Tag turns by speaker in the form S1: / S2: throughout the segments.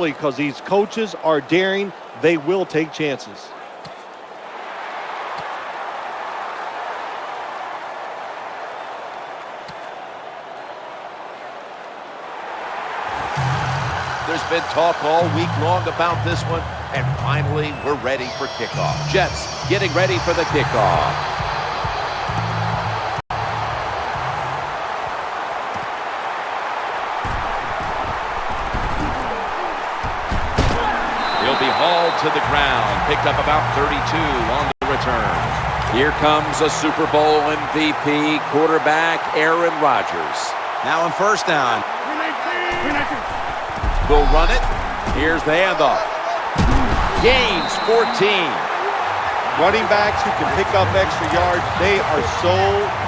S1: Absolutely, because these coaches are daring. They will take chances.
S2: There's been talk all week long about this one, and finally we're ready for kickoff. Jets getting ready for the kickoff. He'll be hauled to the ground, picked up about 32 on the return. Here comes a Super Bowl MVP, quarterback Aaron Rodgers.
S3: Now on first down.
S2: Will run it. Here's the handoff. Gains 14.
S1: Running backs who can pick up extra yards, they are so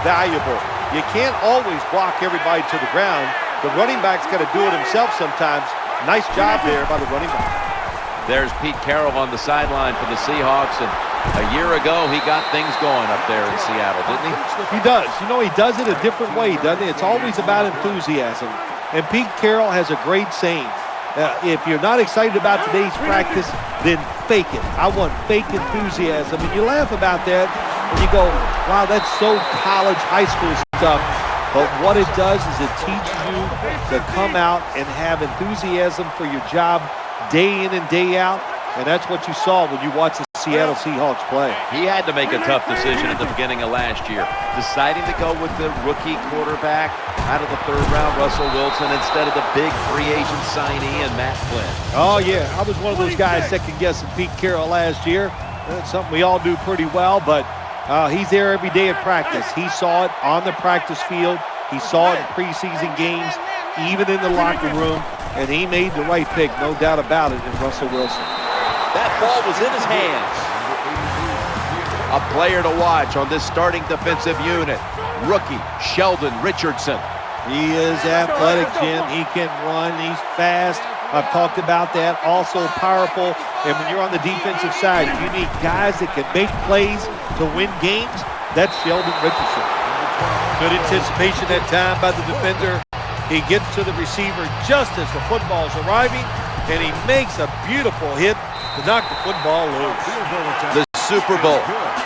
S1: valuable. You can't always block everybody to the ground. The running back's got to do it himself sometimes. Nice job there by the running back.
S2: There's Pete Carroll on the sideline for the Seahawks, and a year ago he got things going up there in Seattle, didn't he?
S1: He does. You know, he does it a different way, doesn't he? It's always about enthusiasm. And Pete Carroll has a great saying. If you're not excited about today's practice, then fake it. I want fake enthusiasm. And you laugh about that, and you go, wow, that's so college, high school stuff. But what it does is it teaches you to come out and have enthusiasm for your job day in and day out. And that's what you saw when you watched the Seattle Seahawks play.
S2: He had to make a tough decision at the beginning of last year, deciding to go with the rookie quarterback out of the third round, Russell Wilson, instead of the big free agent signee and Matt Flynn.
S1: Oh, yeah. I was one of those guys second-guessing Pete Carroll last year. That's something we all do pretty well, but he's there every day at practice. He saw it on the practice field. He saw it in preseason games, even in the locker room, and he made the right pick, no doubt about it, in Russell Wilson.
S2: That ball was in his hands. A player to watch on this starting defensive unit, rookie Sheldon Richardson.
S1: He is athletic, Jim. He can run. He's fast. I've talked about that. Also powerful. And when you're on the defensive side, you need guys that can make plays to win games. That's Sheldon Richardson. Good anticipation that time by the defender. He gets to the receiver just as the football's arriving, and he makes a beautiful hit to knock the football loose.
S2: The Super Bowl,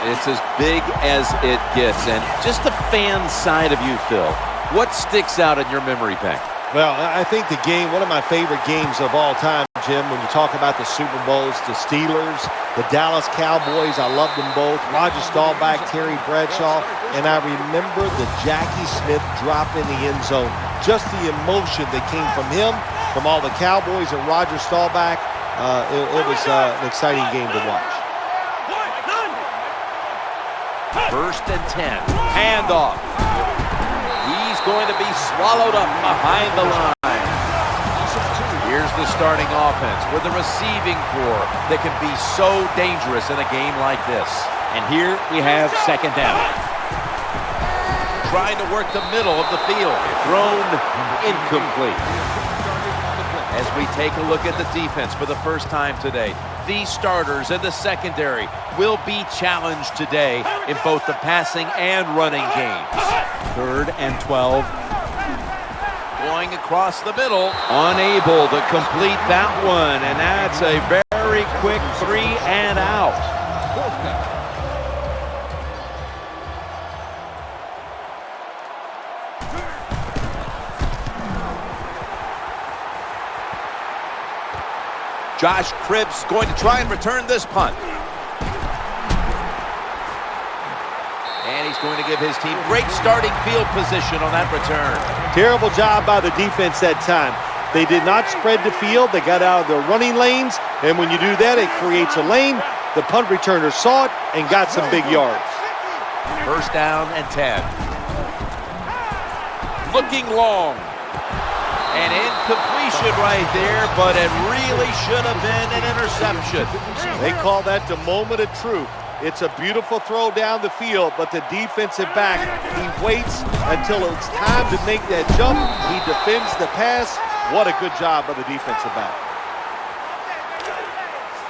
S2: it's as big as it gets. And just the fan side of you, Phil, what sticks out in your memory bank?
S1: Well, I think the game, one of my favorite games of all time, Jim, when you talk about the Super Bowls, the Steelers, the Dallas Cowboys, I loved them both. Roger Staubach, Terry Bradshaw, and I remember the Jackie Smith drop in the end zone. Just the emotion that came from him, from all the Cowboys and Roger Staubach. It was an exciting game to watch.
S2: First and 10. Handoff. He's going to be swallowed up behind the line. Here's the starting offense with the receiving corps that can be so dangerous in a game like this. And here we have second down. Trying to work the middle of the field. Thrown incomplete. As we take a look at the defense for the first time today, these starters in the secondary will be challenged today in both the passing and running games.
S3: 3rd and 12.
S2: Going across the middle, unable to complete that one, and that's a very quick 3 and out. Josh Cribbs going to try and return this punt. And he's going to give his team great starting field position on that return.
S1: Terrible job by the defense that time. They did not spread the field. They got out of their running lanes. And when you do that, it creates a lane. The punt returner saw it and got some big yards.
S2: First down and 10. Looking long. An incompletion right there, but it really should have been an interception.
S1: They call that the moment of truth. It's a beautiful throw down the field, but the defensive back, he waits until it's time to make that jump. He defends the pass. What a good job by the defensive back.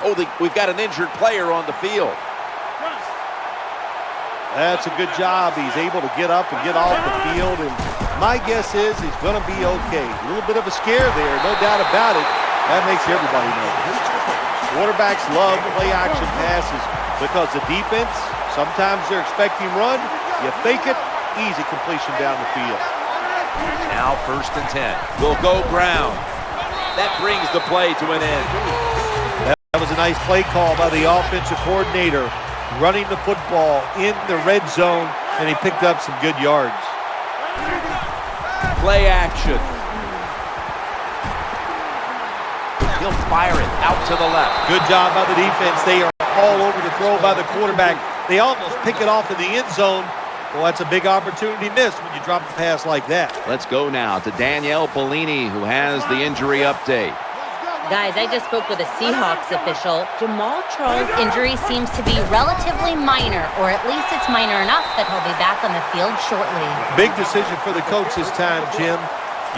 S2: Oh, we've got an injured player on the field.
S1: That's a good job. He's able to get up and get off the field, and my guess is he's going to be okay. A little bit of a scare there, no doubt about it, That makes everybody nervous. Quarterbacks love play-action passes because the defense, sometimes they're expecting run. You fake it, easy completion down the field.
S2: Now 1st and 10. We'll go ground. That brings the play to an end.
S1: That was a nice play call by the offensive coordinator, running the football in the red zone, and he picked up some good yards.
S2: Play action. He'll fire it out to the left.
S1: Good job by the defense. They are all over the throw by the quarterback. They almost pick it off in the end zone. Well, that's a big opportunity missed when you drop a pass like that.
S2: Let's go now to Danielle Bellini, who has the injury update.
S4: Guys, I just spoke with a Seahawks official. Jamal Charles' injury seems to be relatively minor, or at least it's minor enough that he'll be back on the field shortly.
S1: Big decision for the coach this time, Jim.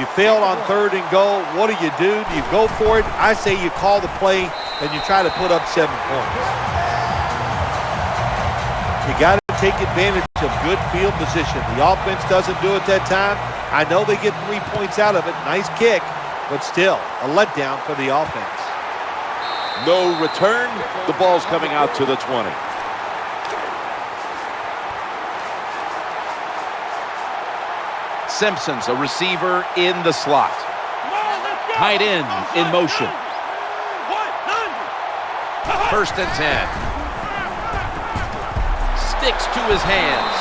S1: You failed on 3rd and go. What do? Do you go for it? I say you call the play and you try to put up 7 points. You got to take advantage of good field position. The offense doesn't do it that time. I know they get 3 points out of it. Nice kick, but still a letdown for the offense.
S2: No return. The ball's coming out to the 20. Simpson's a receiver in the slot. Tight end in motion. 1st and 10. Sticks to his hands.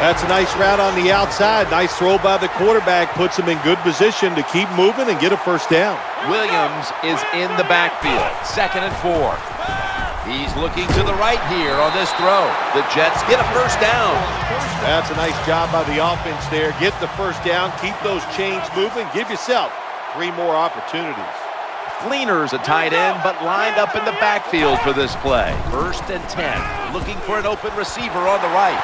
S1: That's a nice route on the outside. Nice throw by the quarterback. Puts him in good position to keep moving and get a 1st down.
S2: Williams is in the backfield. 2nd and 4. He's looking to the right here on this throw. The Jets get a 1st down.
S1: That's a nice job by the offense there. Get the 1st down. Keep those chains moving. Give yourself 3 more opportunities.
S2: Fleener's a tight end, but lined up in the backfield for this play. 1st and 10. Looking for an open receiver on the right.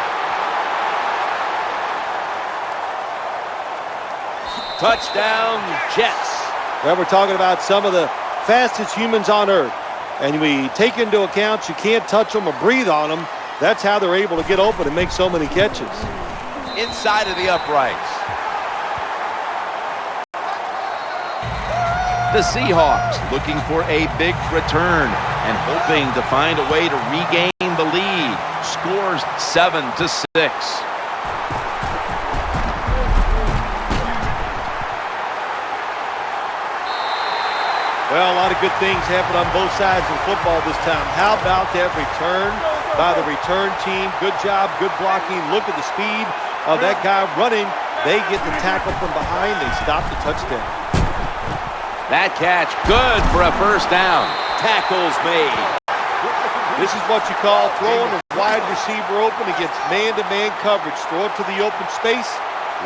S2: Touchdown, Jets.
S1: Well, we're talking about some of the fastest humans on earth. And we take into account you can't touch them or breathe on them. That's how they're able to get open and make so many catches.
S2: Inside of the uprights. The Seahawks looking for a big return and hoping to find a way to regain the lead. Scores 7-6.
S1: Well, a lot of good things happen on both sides of football this time. How about that return by the return team? Good job, good blocking. Look at the speed of that guy running. They get the tackle from behind. They stop the touchdown.
S2: That catch, good for a 1st down. Tackles made.
S1: This is what you call throwing a wide receiver open against man-to-man coverage. Throw it to the open space.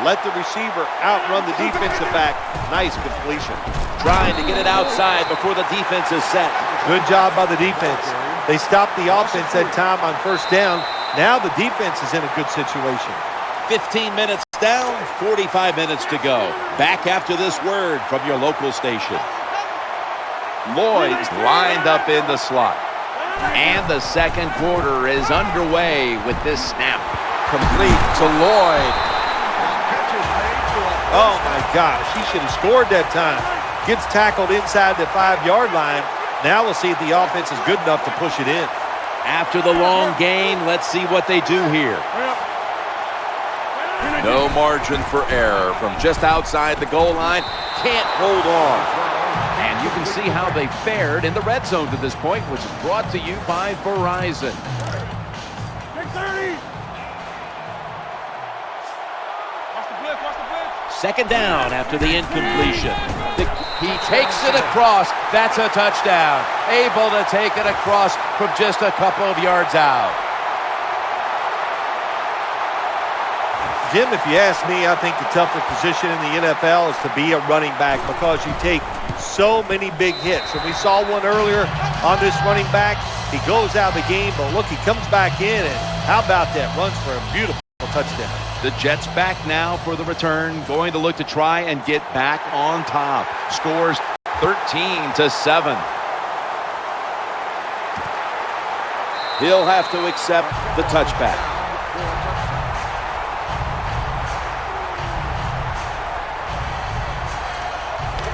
S1: Let the receiver outrun the defensive back. Nice completion.
S2: Trying to get it outside before the defense is set.
S1: Good job by the defense. They stopped the offense that time on 1st down. Now the defense is in a good situation.
S2: 15 minutes down, 45 minutes to go. Back after this word from your local station. Lloyd's lined up in the slot. And the 2nd quarter is underway with this snap. Complete to Lloyd.
S1: Oh, my gosh. He should have scored that time. Gets tackled inside the 5-yard line. Now we'll see if the offense is good enough to push it in.
S2: After the long gain, let's see what they do here. No margin for error from just outside the goal line. Can't hold on. And you can see how they fared in the red zone to this point, which is brought to you by Verizon. 2nd down after the incompletion. He takes it across. That's a touchdown. Able to take it across from just a couple of yards out.
S1: Jim, if you ask me, I think the toughest position in the NFL is to be a running back because you take so many big hits. And we saw one earlier on this running back. He goes out of the game, but look, he comes back in, and how about that? Runs for a beautiful touchdown.
S2: The Jets back now for the return, going to look to try and get back on top. Scores 13-7. He'll have to accept the touchback.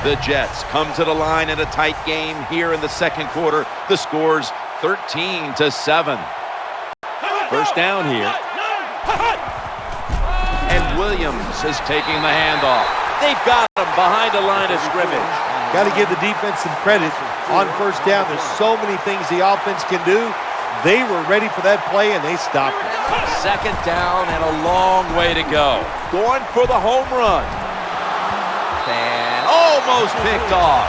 S2: The Jets come to the line in a tight game here in the second quarter. The score's 13-7. First down here. And Williams is taking the handoff. They've got him behind the line of scrimmage.
S1: Got to give the defense some credit on first down. There's so many things the offense can do. They were ready for that play, and they stopped it.
S2: Second down and a long way to go. Going for the home run. And almost picked off.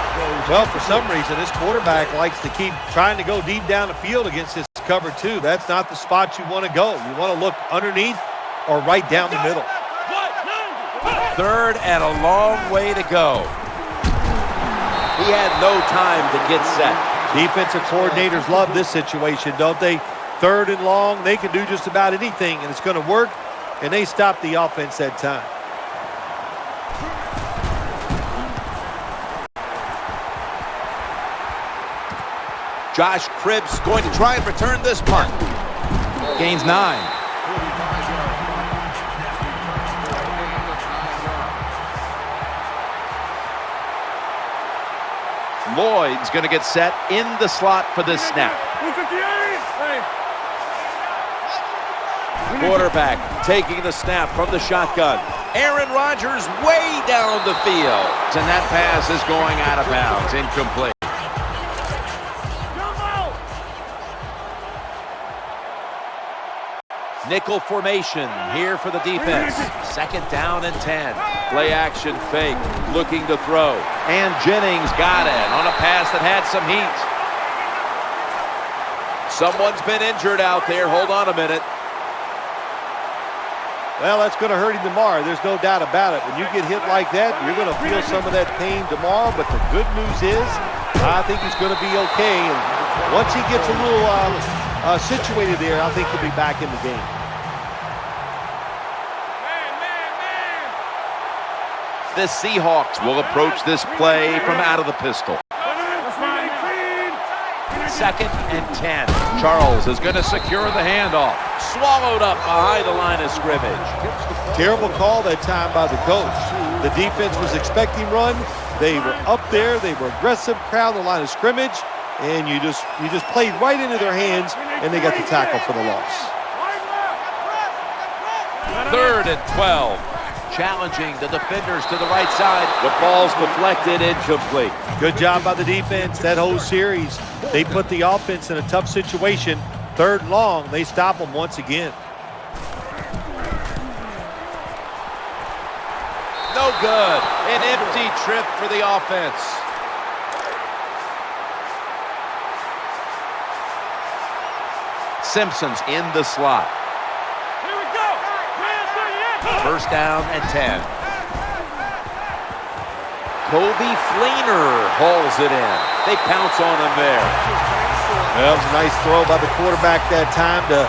S1: Well, for some reason, this quarterback likes to keep trying to go deep down the field against this cover two. That's not the spot you want to go. You want to look underneath or right down the middle.
S2: Third and a long way to go. He had no time to get set.
S1: Defensive coordinators love this situation, don't they? Third and long, they can do just about anything, and it's going to work, and they stop the offense that time.
S2: Josh Cribbs going to try and return this punt.
S3: Gains 9.
S2: Lloyd's going to get set in the slot for this snap. Quarterback taking the snap from the shotgun. Aaron Rodgers way down the field. And that pass is going out of bounds, incomplete. Nickel formation here for the defense. Second down and 10. Play action fake, looking to throw. And Jennings got it on a pass that had some heat. Someone's been injured out there. Hold on a minute.
S1: Well, that's going to hurt him tomorrow. There's no doubt about it. When you get hit like that, you're going to feel some of that pain tomorrow. But the good news is, I think he's going to be okay. And once he gets a little situated there, I think he'll be back in the game.
S2: The Seahawks will approach this play from out of the pistol. Second and 10. Charles is going to secure the handoff. Swallowed up behind the line of scrimmage.
S1: Terrible call that time by the coach. The defense was expecting run. They were up there. They were aggressive, crowd the line of scrimmage, and you just played right into their hands, and they got the tackle for the loss.
S2: Third and 12. Challenging the defenders to the right side. The ball's deflected, incomplete.
S1: Good job by the defense. That whole series, they put the offense in a tough situation. Third and long, they stop them once again.
S2: No good. An empty trip for the offense. Simpson's in the slot. First down and 10. Kobe Fleener hauls it in. They pounce on him there.
S1: Well, it was a nice throw by the quarterback that time to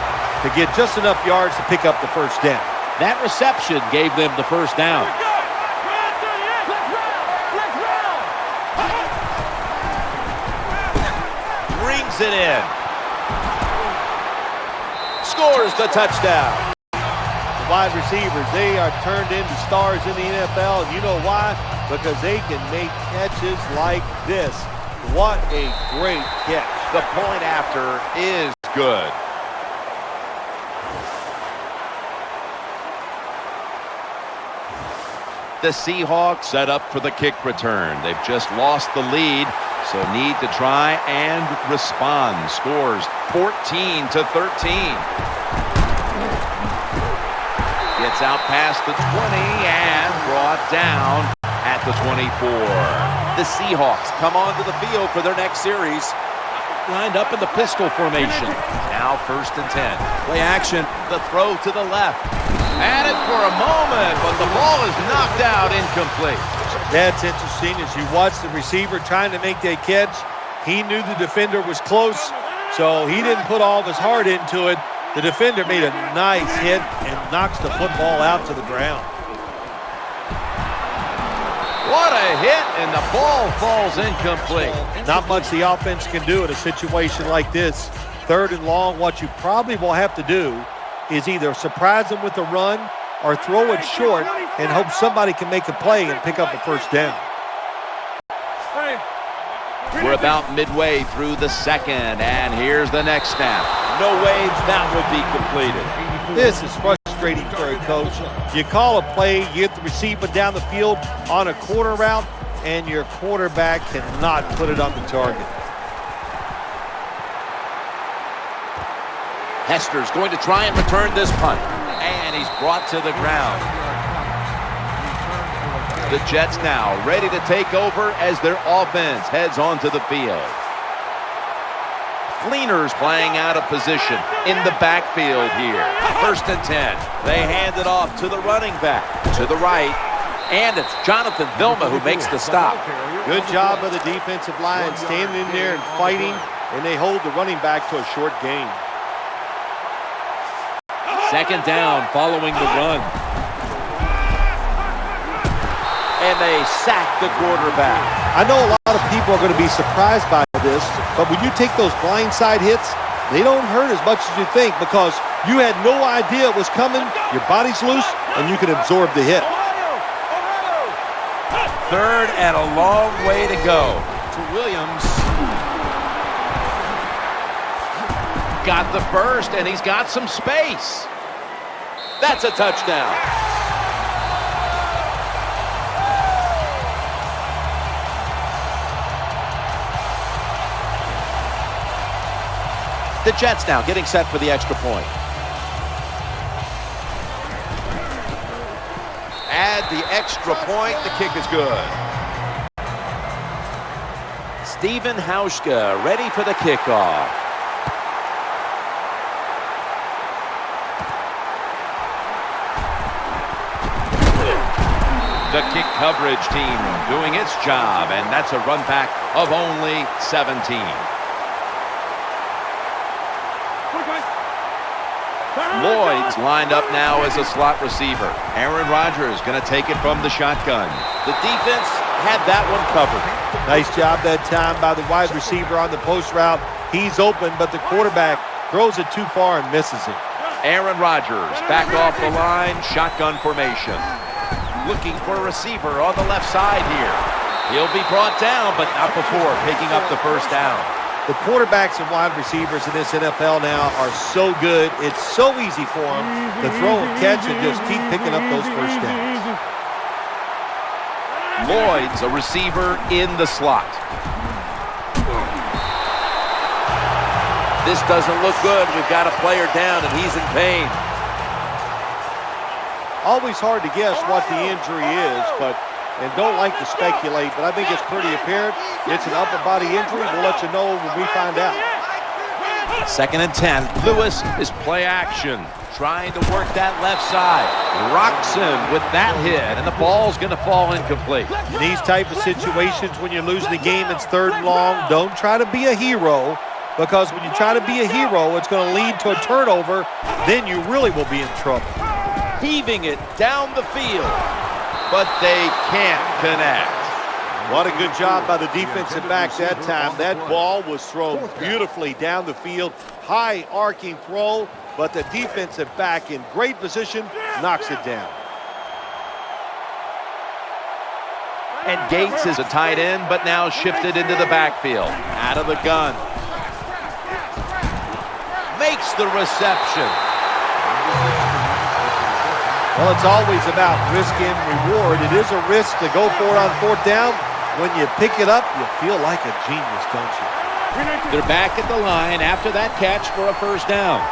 S1: get just enough yards to pick up the first down.
S2: That reception gave them the first down. Brings it in. Scores the touchdown.
S1: Wide receivers, they are turned into stars in the NFL. You know why? Because they can make catches like this. What a great catch.
S2: The point after is good. The Seahawks set up for the kick return. They've just lost the lead, so need to try and respond. Scores 14-13. Gets out past the 20 and brought down at the 24. The Seahawks come onto the field for their next series. Lined up in the pistol formation. Now first and 10. Play action. The throw to the left. Had it for a moment, but the ball is knocked out, incomplete.
S1: That's interesting. As you watch the receiver trying to make that catch, he knew the defender was close, so he didn't put all of his heart into it. The defender made a nice hit and knocks the football out to the ground.
S2: What a hit, and the ball falls incomplete.
S1: Not much the offense can do in a situation like this. Third and long, what you probably will have to do is either surprise them with a run or throw it short and hope somebody can make a play and pick up a first down.
S2: We're about midway through the second, and here's the next snap. No way that would be completed.
S1: This is frustrating for a coach. You call a play, you get the receiver down the field on a quarter route, and your quarterback cannot put it on the target.
S2: Hester's going to try and return this punt, and he's brought to the ground. The Jets now ready to take over as their offense heads onto the field. Fleener's playing out of position in the backfield here. 1st and 10. They hand it off to the running back. To the right. And it's Jonathan Vilma who makes the stop.
S1: Good job of the defensive line standing in there and fighting, and they hold the running back to a short gain.
S2: 2nd down following the run. And they sack the quarterback.
S1: I know a lot of people are going to be surprised by this, but when you take those blindside hits, they don't hurt as much as you think because you had no idea it was coming, your body's loose, and you can absorb the hit.
S2: 3rd and a long way to go. To Williams. Got the first, and he's got some space. That's a touchdown. The Jets now getting set for the extra point. Add the extra point. The kick is good. Steven Hauschka ready for the kickoff. The kick coverage team doing its job, and that's a run back of only 17. Lloyd's lined up now as a slot receiver. Aaron Rodgers going to take it from the shotgun. The defense had that one covered.
S1: Nice job that time by the wide receiver on the post route. He's open, but the quarterback throws it too far and misses it.
S2: Aaron Rodgers back off the line, shotgun formation. Looking for a receiver on the left side here. He'll be brought down, but not before picking up the first down.
S1: The quarterbacks and wide receivers in this NFL now are so good. It's so easy for them to throw and catch and just keep picking up those first downs.
S2: Lloyd's a receiver in the slot. This doesn't look good. We've got a player down, and he's in pain.
S1: Always hard to guess what the injury is, and don't like to speculate, but I think it's pretty apparent. It's an upper body injury. We'll let you know when we find out.
S2: 2nd and 10. Lewis is play action, trying to work that left side. Roxon with that hit, and the ball's going to fall incomplete.
S1: In these type of situations, when you're losing the game, it's 3rd and long. Don't try to be a hero, because when you try to be a hero, it's going to lead to a turnover. Then you really will be in trouble.
S2: Heaving it down the field, but they can't connect.
S1: What a good job by the defensive back that time. That ball was thrown beautifully down the field. High arcing throw, but the defensive back in great position knocks it down.
S2: And Gates is a tight end, but now shifted into the backfield. Out of the gun. Makes the reception.
S1: Well, it's always about risk and reward. It is a risk to go for it on 4th down. When you pick it up, you feel like a genius, don't you?
S2: They're back at the line after that catch for a first down.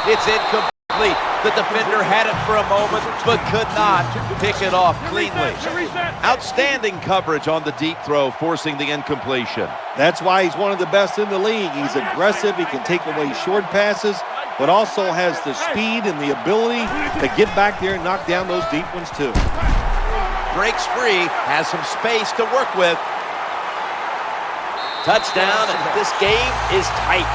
S2: It's incomplete. The defender had it for a moment, but could not pick it off cleanly. Outstanding coverage on the deep throw, forcing the incompletion.
S1: That's why he's one of the best in the league. He's aggressive. He can take away short passes, but also has the speed and the ability to get back there and knock down those deep ones too.
S2: Breaks free, has some space to work with. Touchdown, and this game is tight.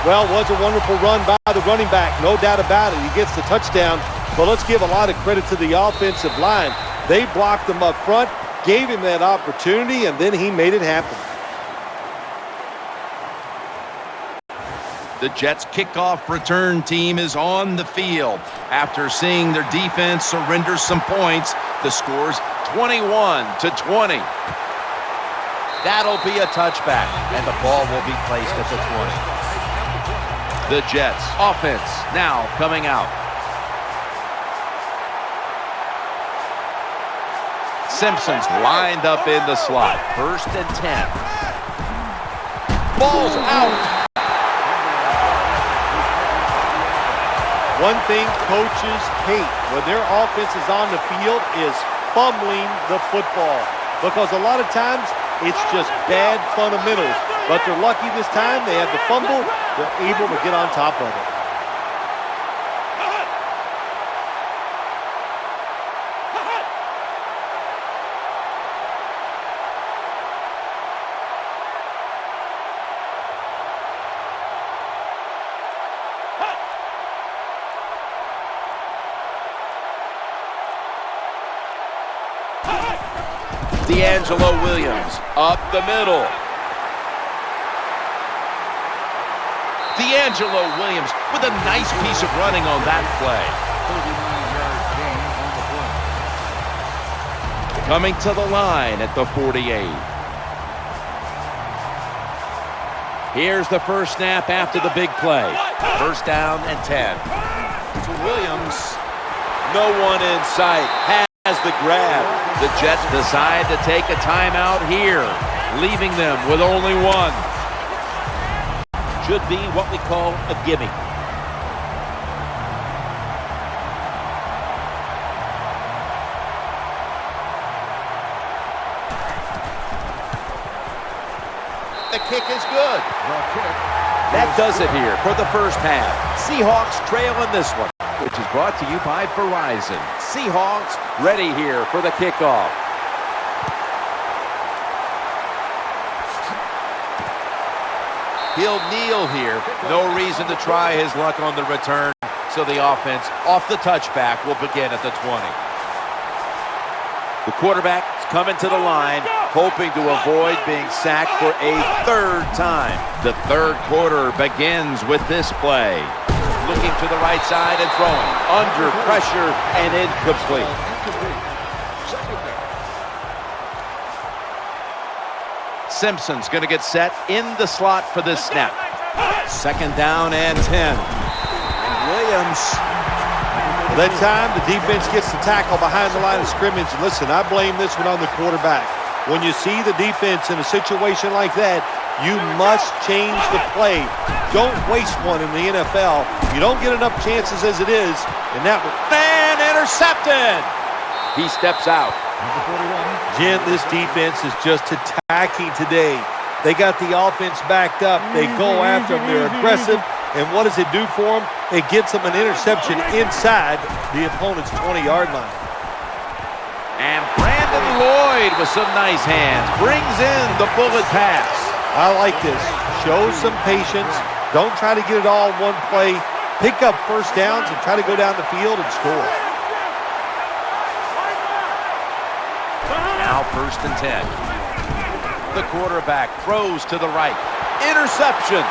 S1: Well, was a wonderful run by the running back, no doubt about it. He gets the touchdown, but let's give a lot of credit to the offensive line. They blocked him up front, gave him that opportunity, and then he made it happen.
S3: The Jets kickoff return team is on the field. After seeing their defense surrender some points, the score's 21-20.
S2: That'll be a touchback, and the ball will be placed at the 20. The Jets offense now coming out. Simpson's lined up in the slot. 1st and 10. Ball's out.
S1: One thing coaches hate when their offense is on the field is fumbling the football, because a lot of times it's just bad fundamentals. But they're lucky this time. They had the fumble. They're able to get on top of it.
S2: D'Angelo Williams up the middle. D'Angelo Williams with a nice piece of running on that play. Coming to the line at the 48. Here's the first snap after the big play. 1st down and 10. To Williams. No one in sight. Has the grab. The Jets decide to take a timeout here, leaving them with only one. Should be what we call a gimme. The kick is good. That does it here for the first half. Seahawks trail in this one, which is brought to you by Verizon. Seahawks ready here for the kickoff. He'll kneel here. No reason to try his luck on the return. So the offense off the touchback will begin at the 20. The quarterback is coming to the line, hoping to avoid being sacked for a 3rd time. The 3rd quarter begins with this play. Looking to the right side and throwing. Under pressure and incomplete. Simpson's going to get set in the slot for this snap. 2nd down and 10. And Williams.
S1: That time, the defense gets the tackle behind the line of scrimmage. Listen, I blame this one on the quarterback. When you see the defense in a situation like that, you must change the play. Don't waste one in the NFL. You don't get enough chances as it is. And that was
S2: intercepted. He steps out.
S1: Jim, this defense is just attacking today. They got the offense backed up. They go after them. They're aggressive. And what does it do for them? It gets them an interception inside the opponent's 20-yard line.
S2: And Brandon Lloyd with some nice hands brings in the bullet pass.
S1: I like this. Show some patience. Don't try to get it all in one play. Pick up 1st downs and try to go down the field and score.
S2: Now 1st and 10. The quarterback throws to the right. Interception.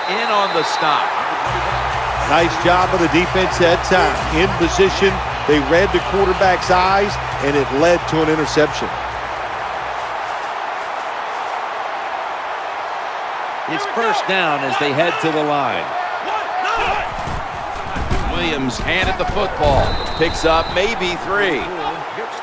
S2: In on the stop.
S1: Nice job of the defense that time. In position, they read the quarterback's eyes, and it led to an interception.
S2: It's 1st down as they head to the line. Williams handed the football. Picks up maybe 3.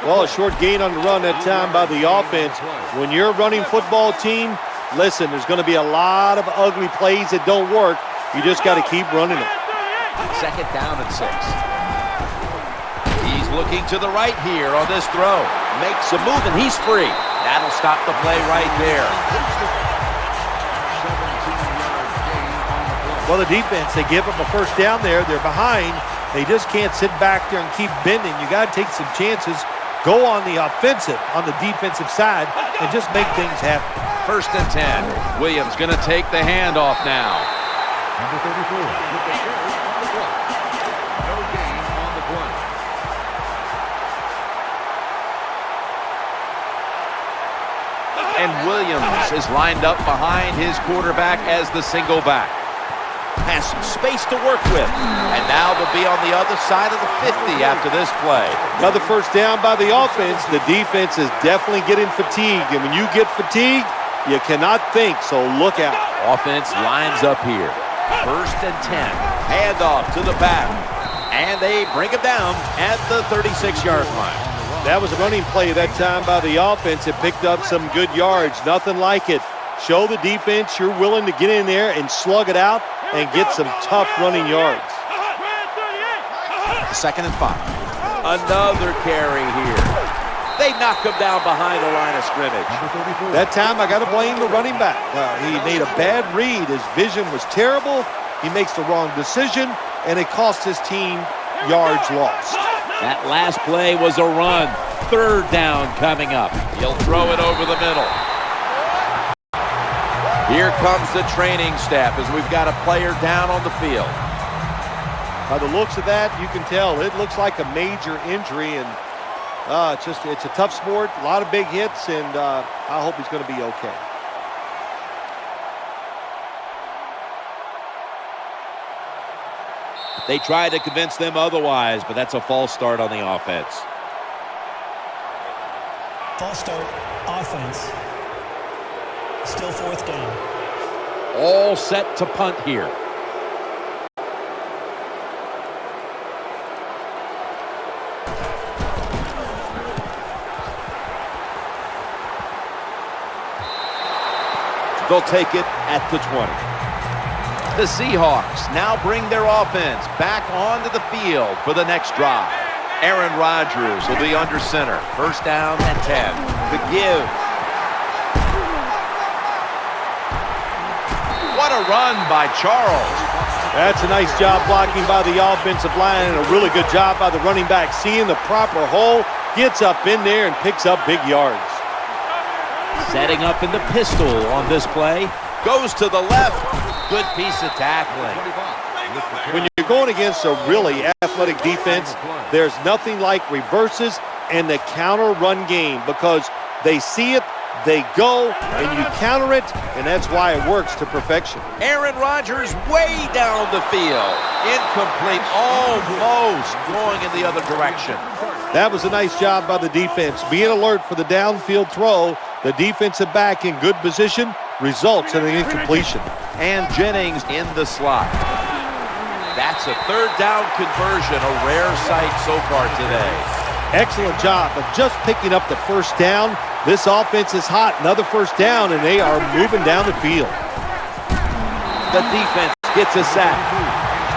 S1: Well, a short gain on the run that time by the offense. When you're a running football team, listen, there's going to be a lot of ugly plays that don't work. You just got to keep running it.
S2: 2nd down and 6. He's looking to the right here on this throw. Makes a move and he's free. That'll stop the play right there.
S1: Well, the defense, they give up a 1st down there. They're behind. They just can't sit back there and keep bending. You got to take some chances. Go on the offensive, on the defensive side, and just make things happen.
S2: 1st and 10. Williams going to take the handoff now.
S5: Number 34. No gain on the play.
S2: And Williams is lined up behind his quarterback as the single back. has some space to work with. And now they'll be on the other side of the 50 after this play.
S1: Another first down by the offense. The defense is definitely getting fatigued. And when you get fatigued, you cannot think, so look out.
S2: Offense lines up here. First and 10. Handoff to the back. And they bring him down at the 36-yard line.
S1: That was a running play that time by the offense. It picked up some good yards. Nothing like it. Show the defense you're willing to get in there and slug it out and get some tough running yards.
S3: 2nd and 5.
S2: Another carry here. They knock him down behind the line of scrimmage.
S1: That time I got to blame the running back. He made a bad read. His vision was terrible. He makes the wrong decision, and it cost his team yards lost.
S2: That last play was a run. 3rd down coming up. He'll throw it over the middle. Here comes the training staff as we've got a player down on the field.
S1: By the looks of that, you can tell it looks like a major injury, and it's a tough sport, a lot of big hits, and I hope he's going to be okay.
S2: They tried to convince them otherwise, but that's a false start on the offense.
S6: False start, offense. Still 4th down.
S2: All set to punt here. They'll take it at the 20. The Seahawks now bring their offense back onto the field for the next drive. Aaron Rodgers will be under center. First down and 10. The give. What a run by Charles.
S1: That's a nice job blocking by the offensive line, and a really good job by the running back. Seeing the proper hole, gets up in there and picks up big yards.
S2: Setting up in the pistol on this play. Goes to the left. Good piece of tackling.
S1: When you're going against a really athletic defense, there's nothing like reverses and the counter run game, because they see it, they go, and you counter it, and that's why it works to perfection.
S2: Aaron Rodgers way down the field. Incomplete, almost going in the other direction.
S1: That was a nice job by the defense. Being alert for the downfield throw, the defensive back in good position results in an incompletion.
S2: And Jennings in the slot. That's a 3rd down conversion, a rare sight so far today.
S1: Excellent job of just picking up the first down. This offense is hot. Another first down, and they are moving down the field.
S2: The defense gets a sack.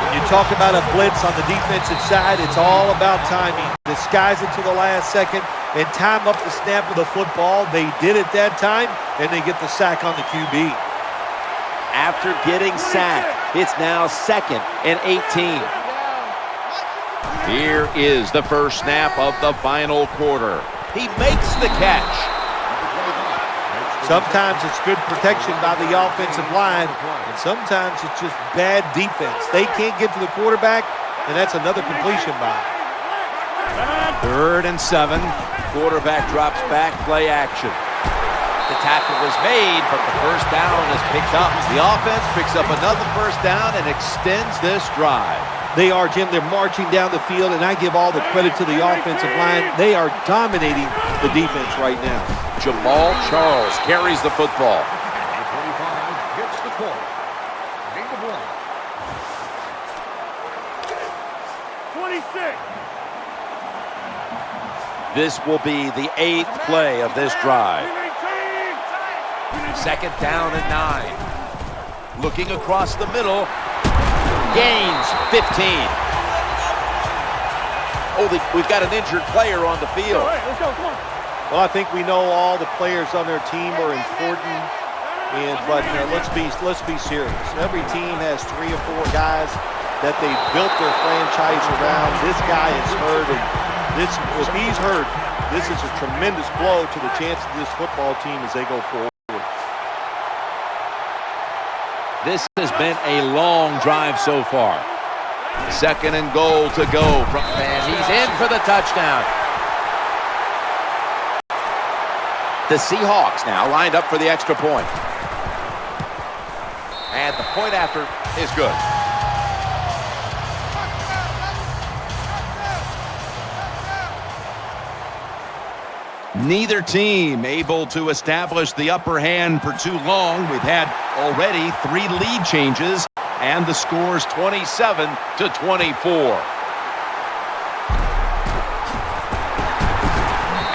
S1: When you talk about a blitz on the defensive side, it's all about timing. Disguise it to the last second and time up the snap of the football. They did it that time, and they get the sack on the QB.
S2: After getting sacked, it's now 2nd and 18. Here is the first snap of the final quarter. He makes the catch.
S1: Sometimes it's good protection by the offensive line, and sometimes it's just bad defense. They can't get to the quarterback, and that's another completion by.
S2: 3rd and 7. Quarterback drops back, play action. The tackle was made, but the first down is picked up. The offense picks up another first down and extends this drive.
S1: They are, Jim. They're marching down the field, and I give all the credit to the offensive line. They are dominating the defense right now.
S2: Jamal Charles carries the football.
S5: 25 gets the call. Gain of 1. 26.
S2: This will be the 8th play of this drive. 2nd down and 9. Looking across the middle. Gains 15. Oh, we've got an injured player on the field.
S5: All right, let's go, come on.
S1: Well, I think we know all the players on their team are important, but let's be serious. Every team has 3 or 4 guys that they built their franchise around. This guy is hurt, and if he's hurt, this is a tremendous blow to the chances of this football team as they go forward.
S2: This has been a long drive so far. 2nd and goal to go, and he's in for the touchdown. The Seahawks now lined up for the extra point. And the point after is good.
S3: Neither team able to establish the upper hand for too long. We've had already 3 lead changes, and the score's 27-24.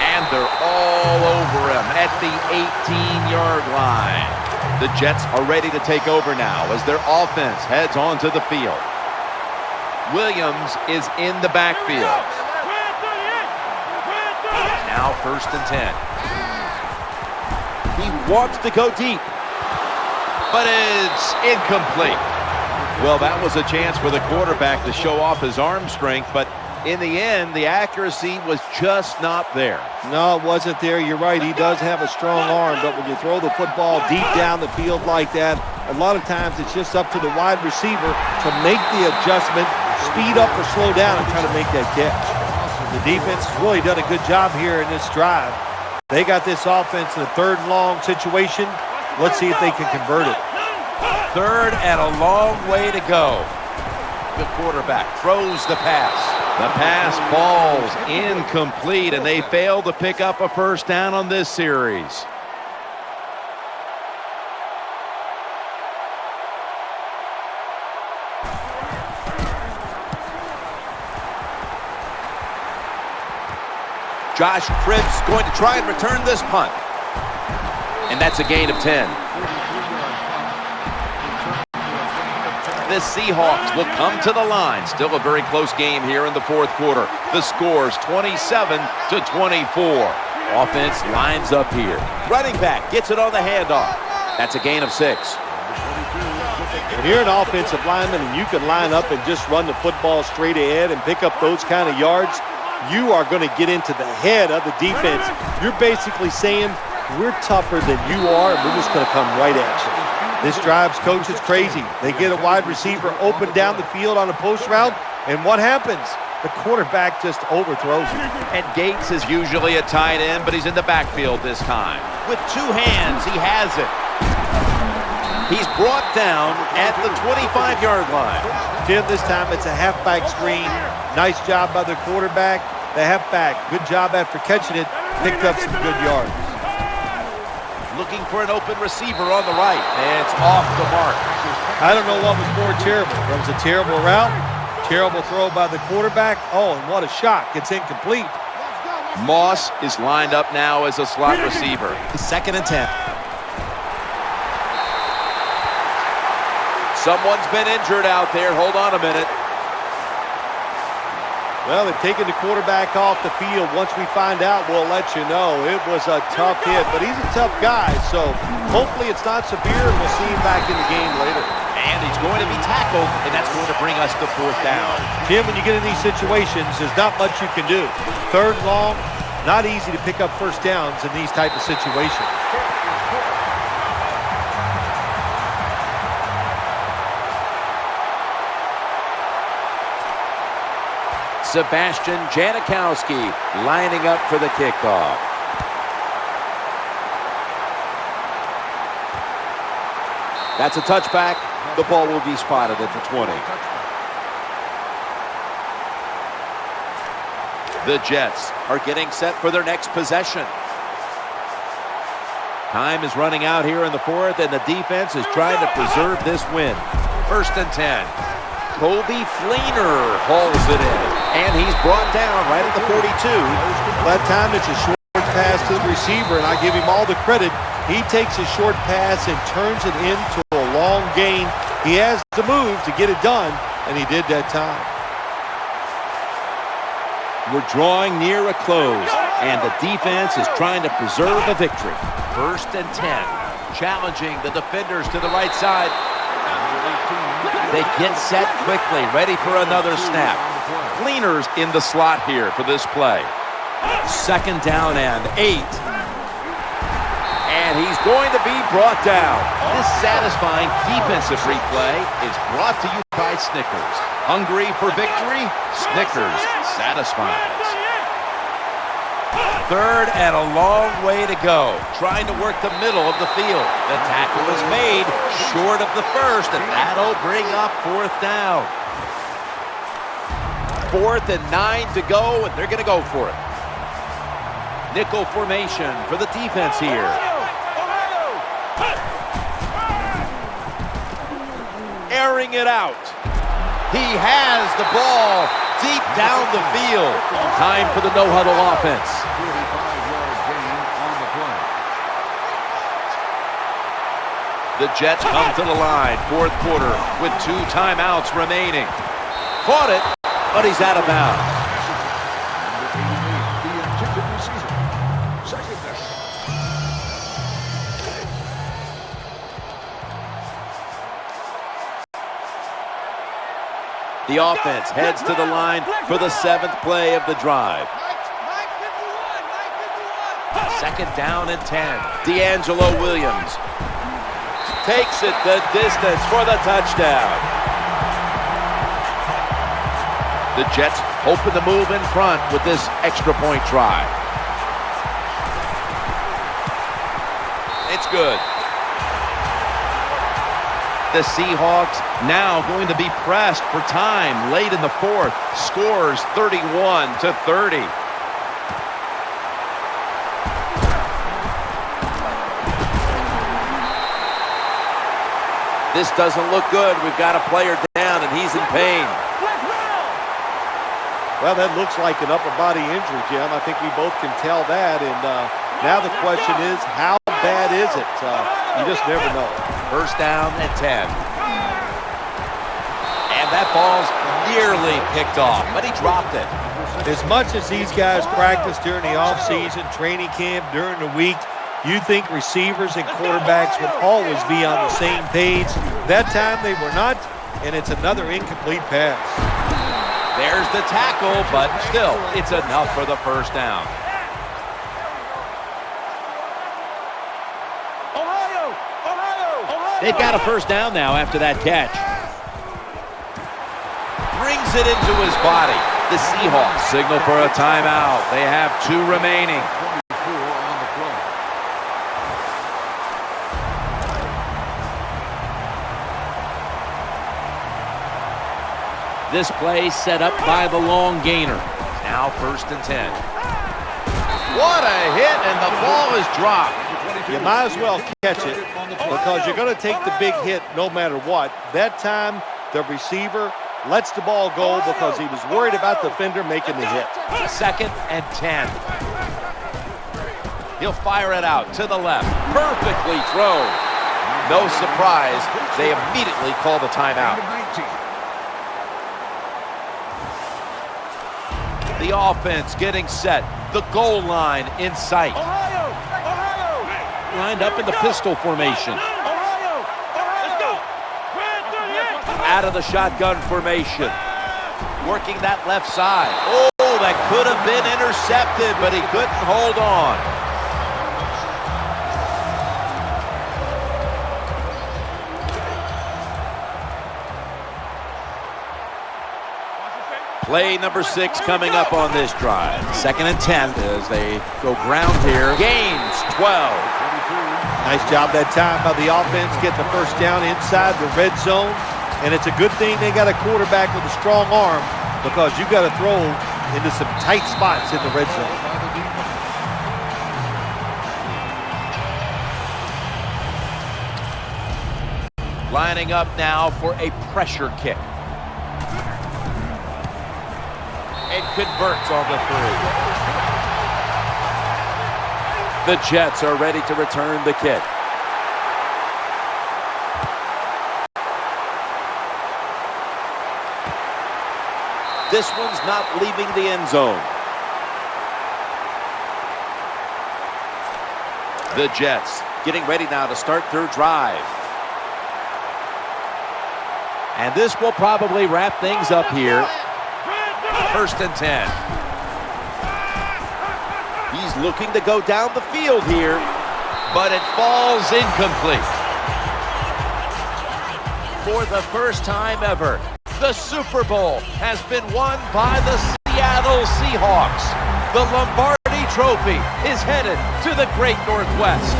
S3: And they're all over him at the 18-yard line. The Jets are ready to take over now as their offense heads onto the field. Williams is in the backfield. Now 1st and 10. He wants to go deep, but it's incomplete. Well, that was a chance for the quarterback to show off his arm strength, but in the end, the accuracy was just not there.
S1: No, it wasn't there. You're right. He does have a strong arm, but when you throw the football deep down the field like that, a lot of times it's just up to the wide receiver to make the adjustment, speed up or slow down and try to make that catch. The defense has really done a good job here in this drive. They got this offense in a 3rd and long situation. Let's see if they can convert it.
S2: 3rd and a long way to go. The quarterback throws the pass.
S3: The pass falls incomplete, and they fail to pick up a 1st down on this series.
S2: Josh Cribbs going to try and return this punt. And that's a gain of 10. The Seahawks will come to the line. Still a very close game here in the 4th quarter. The score's 27-24. Offense lines up here. Running back gets it on the handoff. That's a gain of 6.
S1: When you're an offensive lineman and you can line up and just run the football straight ahead and pick up those kind of yards, you are going to get into the head of the defense. You're basically saying, we're tougher than you are, and we're just going to come right at you. This drive's coach is crazy. They get a wide receiver open down the field on a post route, and what happens? The quarterback just overthrows it.
S2: And Gates is usually a tight end, but he's in the backfield this time. With 2 hands, he has it. He's brought down at the 25-yard line.
S1: Tim, this time it's a halfback screen. Nice job by the quarterback. The halfback, good job after catching it, picked up some good yards.
S2: Looking for an open receiver on the right, and it's off the mark.
S1: I don't know what was more terrible. Runs a terrible route, terrible throw by the quarterback. Oh, and what a shot. It's incomplete.
S2: Moss is lined up now as a slot receiver.
S3: 2nd and 10.
S2: Someone's been injured out there. Hold on a minute.
S1: Well, they've taken the quarterback off the field. Once we find out, we'll let you know. It was a tough hit, but he's a tough guy, so hopefully it's not severe, and we'll see him back in the game later.
S2: And he's going to be tackled, and that's going to bring us to 4th down.
S1: Jim, when you get in these situations, there's not much you can do. 3rd and long, not easy to pick up 1st downs in these type of situations.
S2: Sebastian Janikowski lining up for the kickoff. That's a touchback. The ball will be spotted at the 20. The Jets are getting set for their next possession. Time is running out here in the 4th, and the defense is trying to preserve this win. 1st and 10. Kobe Fleener hauls it in, and he's brought down right at the 42.
S1: That time it's a short pass to the receiver, and I give him all the credit. He takes a short pass and turns it into a long gain. He has the move to get it done, and he did that time.
S2: We're drawing near a close, and the defense is trying to preserve a victory. 1st and 10, challenging the defenders to the right side. They get set quickly, ready for another snap. Fleener's in the slot here for this play. 2nd down and 8. And he's going to be brought down. This satisfying defensive replay is brought to you by Snickers. Hungry for victory? Snickers satisfies. 3rd and a long way to go. Trying to work the middle of the field. The tackle is made short of the 1st, and that'll bring up 4th down. 4th and 9 to go, and they're going to go for it. Nickel formation for the defense here. Airing it out. He has the ball deep down the field. Time for the no-huddle offense.
S5: 45-yard gain on the play.
S2: The Jets come to the line, fourth quarter, with 2 timeouts remaining. Caught it, but he's out of bounds.
S5: Number 88, the intended receiver. Second down.
S2: The offense heads to the line for the 7th play of the drive. Second down and 10. D'Angelo Williams takes it the distance for the touchdown. The Jets hoping to move in front with this extra point try. It's good. The Seahawks now going to be pressed for time late in the fourth. Scores 31-30. This doesn't look good. We've got a player down, and he's in pain.
S1: Well, that looks like an upper body injury, Jim. I think we both can tell that. And now the question is, how bad is it? You just never know.
S2: First down and 10. And that ball's nearly picked off, but he dropped it.
S1: As much as these guys practice during the offseason, training camp, during the week, you think receivers and quarterbacks would always be on the same page. That time they were not, and it's another incomplete pass.
S2: There's the tackle, but still, it's enough for the first down. They've got a first down now after that catch. Brings it into his body. The Seahawks signal for a timeout. They have 2 remaining.
S5: 24 on the play.
S2: This play set up by the long gainer. Now first and 10. What a hit, and the ball is dropped.
S1: You might as well catch it because you're going to take the big hit no matter what. That time, the receiver lets the ball go because he was worried about the defender making the hit.
S2: Second and 10. He'll fire it out to the left. Perfectly thrown. No surprise, they immediately call the timeout. The offense getting set. The goal line in sight. Lined up in the pistol formation. Out of the shotgun formation. Working that left side. Oh, that could have been intercepted, but he couldn't hold on. Play number 6 coming up on this drive. Second and 10 as they go ground here. Gains 12.
S1: Nice job that time by the offense. Get the first down inside the red zone. And it's a good thing they got a quarterback with a strong arm because you got to throw into some tight spots in the red zone.
S2: Lining up now for a pressure kick. And converts on the 3. The Jets are ready to return the kick. This one's not leaving the end zone. The Jets getting ready now to start their drive. And this will probably wrap things up here. First and 10. He's looking to go down the field here, but it falls incomplete. For the first time ever, the Super Bowl has been won by the Seattle Seahawks. The Lombardi Trophy is headed to the Great Northwest.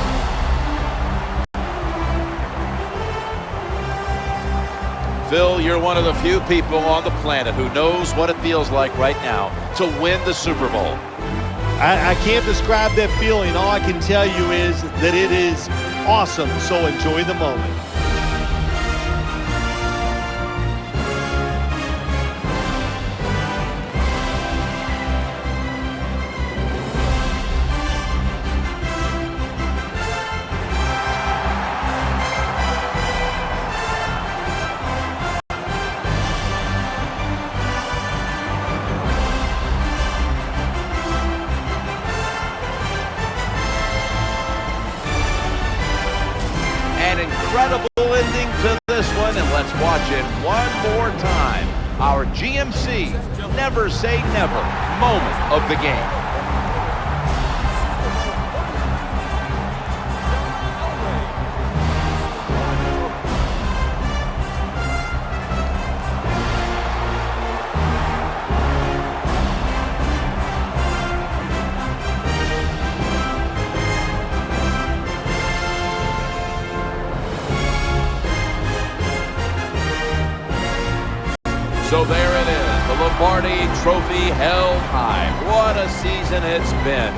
S2: Phil, you're one of the few people on the planet who knows what it feels like right now to win the Super Bowl.
S1: I can't describe that feeling. All I can tell you is that it is awesome, so enjoy the moment.
S2: An incredible ending to this one, and let's watch it one more time. Our GMC never say never moment of the game. So there it is, the Lombardi Trophy held high. What a season it's been.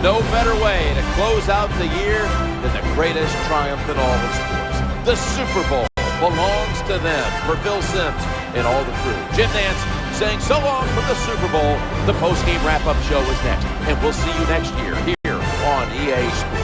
S2: No better way to close out the year than the greatest triumph in all of sports. The Super Bowl belongs to them. For Phil Simms and all the crew, Jim Nance saying so long from the Super Bowl. The post-game wrap-up show is next, and we'll see you next year here on EA Sports.